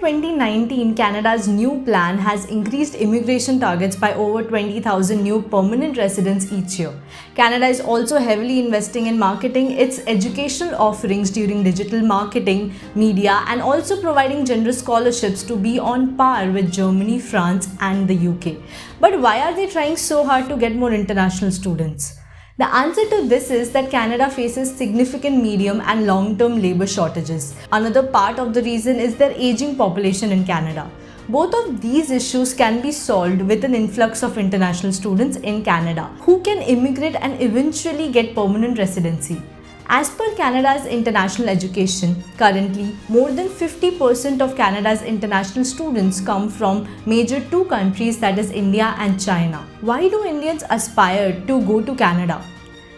2019, Canada's new plan has increased immigration targets by over 20,000 new permanent residents each year. Canada is also heavily investing in marketing its educational offerings during digital marketing, media, and also providing generous scholarships to be on par with Germany, France, and the UK. But why are they trying so hard to get more international students? The answer to this is that Canada faces significant medium and long-term labor shortages. Another part of the reason is their aging population in Canada. Both of these issues can be solved with an influx of international students in Canada who can immigrate and eventually get permanent residency. As per Canada's international education, currently more than 50% of Canada's international students come from major two countries, that is India and China. Why do Indians aspire to go to Canada?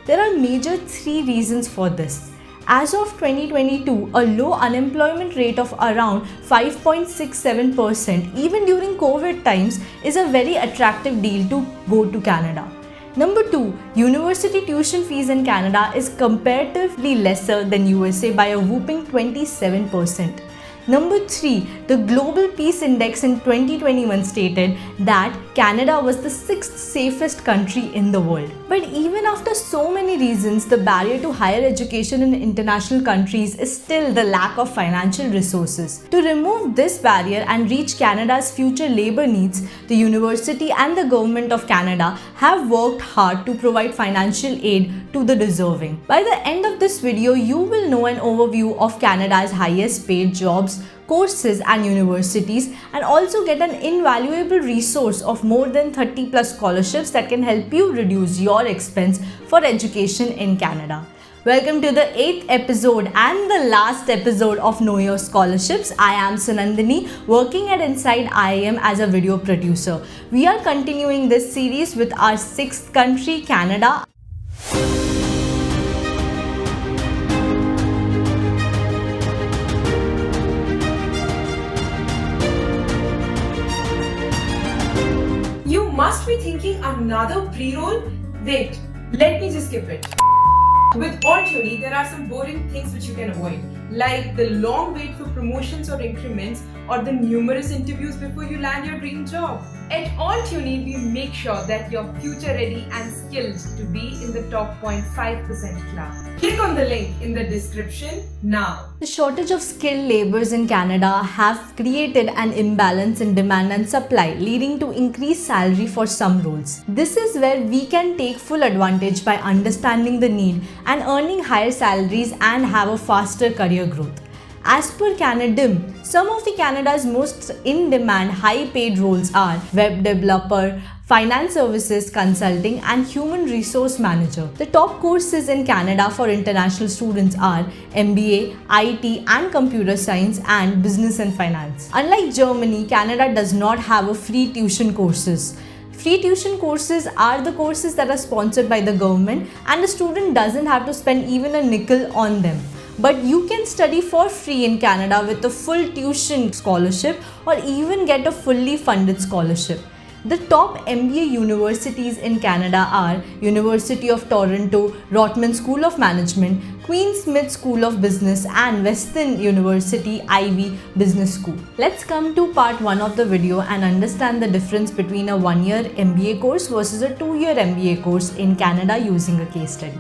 There are major three reasons for this. As of 2022, a low unemployment rate of around 5.67% even during COVID times is a very attractive deal to go to Canada. Number 2, university tuition fees in Canada is comparatively lesser than USA by a whopping 27%. Number 3, the Global Peace Index in 2021 stated that Canada was the 6th safest country in the world. But even after so many reasons, the barrier to higher education in international countries is still the lack of financial resources. To remove this barrier and reach Canada's future labor needs, the university and the government of Canada have worked hard to provide financial aid to the deserving. By the end of this video, you will know an overview of Canada's highest paid jobs, courses and universities, and also get an invaluable resource of more than 30 plus scholarships that can help you reduce your expense for education in Canada. Welcome to the 8th episode and the last episode of Know Your Scholarships. I am Sunandini, working at Inside IIM as a video producer. We are continuing this series with our 6th country, Canada. You must be thinking another pre-roll? Wait, let me just skip it. With all theory, there are some boring things which you can avoid, like the long wait for promotions or increments or the numerous interviews before you land your dream job. At All Tuni, we make sure that you're future ready and skilled to be in the top 0.5% club. Click on the link in the description now. The shortage of skilled laborers in Canada have created an imbalance in demand and supply, leading to increased salary for some roles. This is where we can take full advantage by understanding the need and earning higher salaries and have a faster career growth. As per Canadim, some of the Canada's most in-demand high-paid roles are web developer, finance services, consulting, and human resource manager. The top courses in Canada for international students are MBA, IT and computer science, and business and finance. Unlike Germany, Canada does not have a free tuition courses. Free tuition courses are the courses that are sponsored by the government and the student doesn't have to spend even a nickel on them. But you can study for free in Canada with a full tuition scholarship or even get a fully funded scholarship. The top MBA universities in Canada are University of Toronto, Rotman School of Management, Queen Smith School of Business, and Western University Ivey Business School. Let's come to part 1 of the video and understand the difference between a 1-year MBA course versus a 2-year MBA course in Canada using a case study.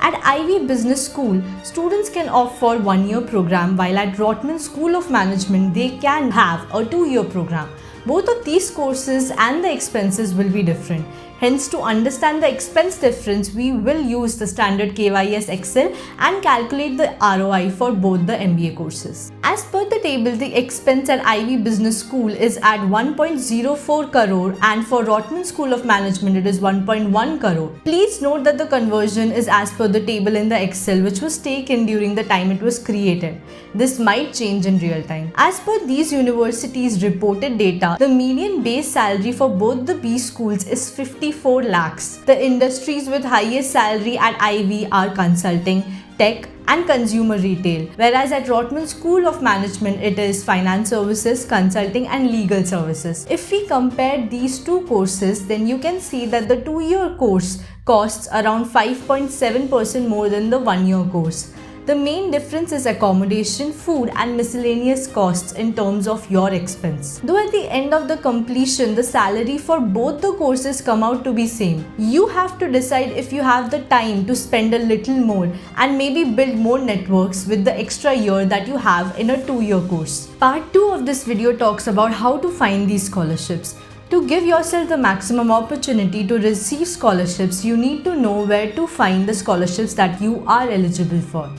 At Ivey Business School, students can opt for 1-year program, while at Rotman School of Management, they can have a 2-year program. Both of these courses and the expenses will be different. Hence, to understand the expense difference, we will use the standard KYS Excel and calculate the ROI for both the MBA courses. As per the table, the expense at Ivey Business School is at 1.04 crore and for Rotman School of Management it is 1.1 crore. Please note that the conversion is as per the table in the Excel which was taken during the time it was created. This might change in real time. As per these universities' reported data, the median base salary for both the B schools is 54 lakhs. The industries with highest salary at Ivey are consulting, tech and consumer retail, whereas at Rotman School of Management it is finance services, consulting and legal services. If we compare these two courses, then you can see that the 2-year course costs around 5.7% more than the 1-year course. The main difference is accommodation, food and miscellaneous costs in terms of your expense. Though at the end of the completion, the salary for both the courses come out to be same. You have to decide if you have the time to spend a little more and maybe build more networks with the extra year that you have in a 2-year course. Part 2 of this video talks about how to find these scholarships. To give yourself the maximum opportunity to receive scholarships, you need to know where to find the scholarships that you are eligible for.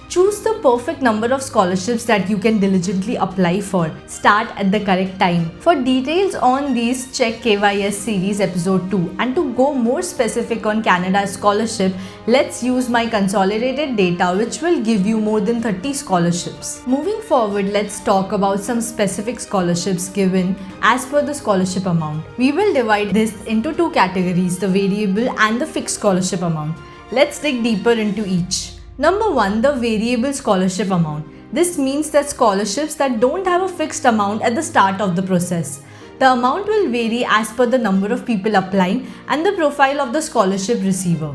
Choose the perfect number of scholarships that you can diligently apply for. Start at the correct time. For details on these, check KYS series episode 2. And to go more specific on Canada's scholarship, let's use my consolidated data, which will give you more than 30 scholarships. Moving forward, let's talk about some specific scholarships given as per the scholarship amount. We will divide this into 2 categories, the variable and the fixed scholarship amount. Let's dig deeper into each. Number 1, the variable scholarship amount. This means that scholarships that don't have a fixed amount at the start of the process. The amount will vary as per the number of people applying and the profile of the scholarship receiver.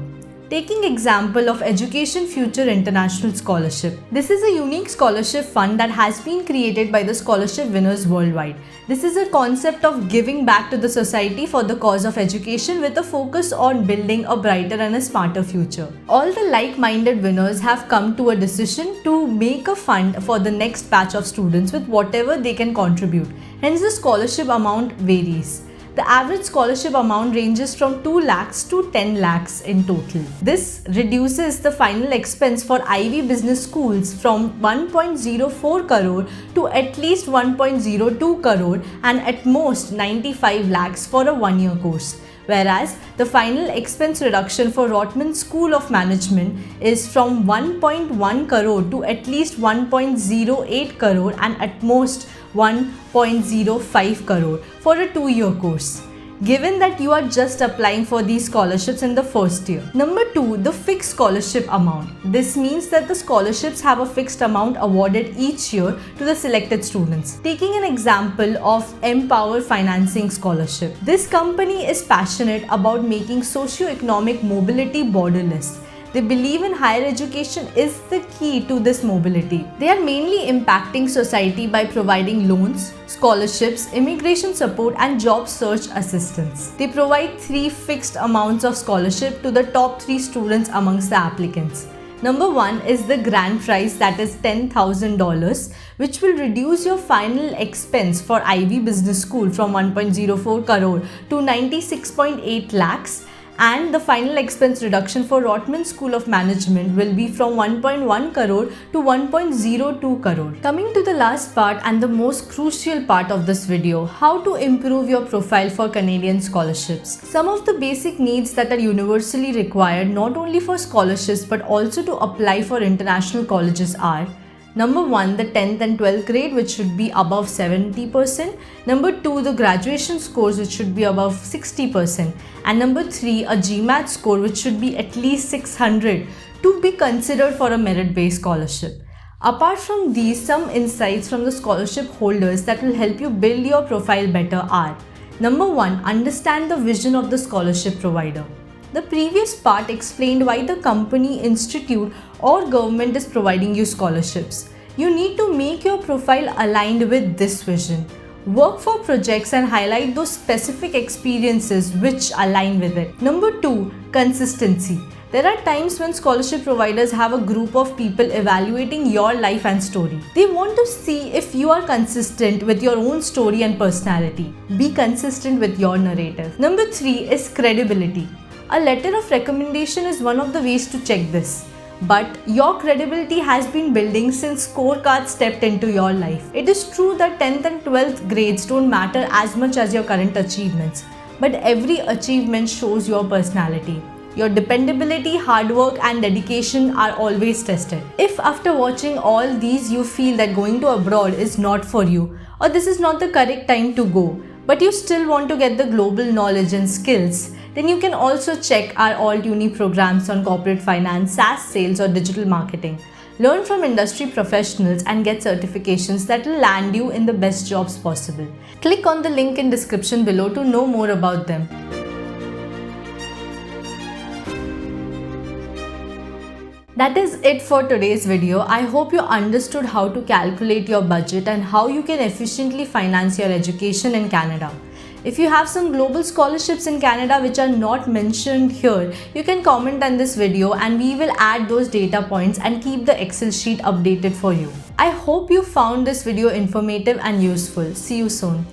Taking example of Education Future International Scholarship. This is a unique scholarship fund that has been created by the scholarship winners worldwide. This is a concept of giving back to the society for the cause of education with a focus on building a brighter and a smarter future. All the like-minded winners have come to a decision to make a fund for the next batch of students with whatever they can contribute. Hence, the scholarship amount varies. The average scholarship amount ranges from 2 lakhs to 10 lakhs in total. This reduces the final expense for Ivey Business schools from 1.04 crore to at least 1.02 crore and at most 95 lakhs for a 1-year course. Whereas the final expense reduction for Rotman School of Management is from 1.1 crore to at least 1.08 crore and at most 1.05 crore for a 2-year course, given that you are just applying for these scholarships in the first year. Number 2, the fixed scholarship amount. This means that the scholarships have a fixed amount awarded each year to the selected students. Taking an example of Empower Financing Scholarship. This company is passionate about making socio-economic mobility borderless. They believe in higher education is the key to this mobility. They are mainly impacting society by providing loans, scholarships, immigration support and job search assistance. They provide 3 fixed amounts of scholarship to the top 3 students amongst the applicants. Number 1 is the grand prize, that is $10,000, which will reduce your final expense for Ivey Business School from 1.04 crore to 96.8 lakhs. And the final expense reduction for Rotman School of Management will be from 1.1 crore to 1.02 crore. Coming to the last part and the most crucial part of this video, how to improve your profile for Canadian scholarships. Some of the basic needs that are universally required not only for scholarships but also to apply for international colleges are: Number 1, the 10th and 12th grade, which should be above 70%. Number 2, the graduation scores, which should be above 60%. And number 3, a GMAT score, which should be at least 600 to be considered for a merit-based scholarship. Apart from these, some insights from the scholarship holders that will help you build your profile better are: Number 1, understand the vision of the scholarship provider. The previous part explained why the company, institute or government is providing you scholarships. You need to make your profile aligned with this vision. Work for projects and highlight those specific experiences which align with it. Number 2, consistency. There are times when scholarship providers have a group of people evaluating your life and story. They want to see if you are consistent with your own story and personality. Be consistent with your narrative. Number 3 is credibility. A letter of recommendation is one of the ways to check this. But your credibility has been building since scorecards stepped into your life. It is true that 10th and 12th grades don't matter as much as your current achievements. But every achievement shows your personality. Your dependability, hard work and dedication are always tested. If after watching all these you feel that going to abroad is not for you, or this is not the correct time to go, but you still want to get the global knowledge and skills, then you can also check our Alt-Uni programs on corporate finance, SaaS sales or digital marketing. Learn from industry professionals and get certifications that will land you in the best jobs possible. Click on the link in description below to know more about them. That is it for today's video. I hope you understood how to calculate your budget and how you can efficiently finance your education in Canada. If you have some global scholarships in Canada which are not mentioned here, you can comment on this video and we will add those data points and keep the Excel sheet updated for you. I hope you found this video informative and useful. See you soon.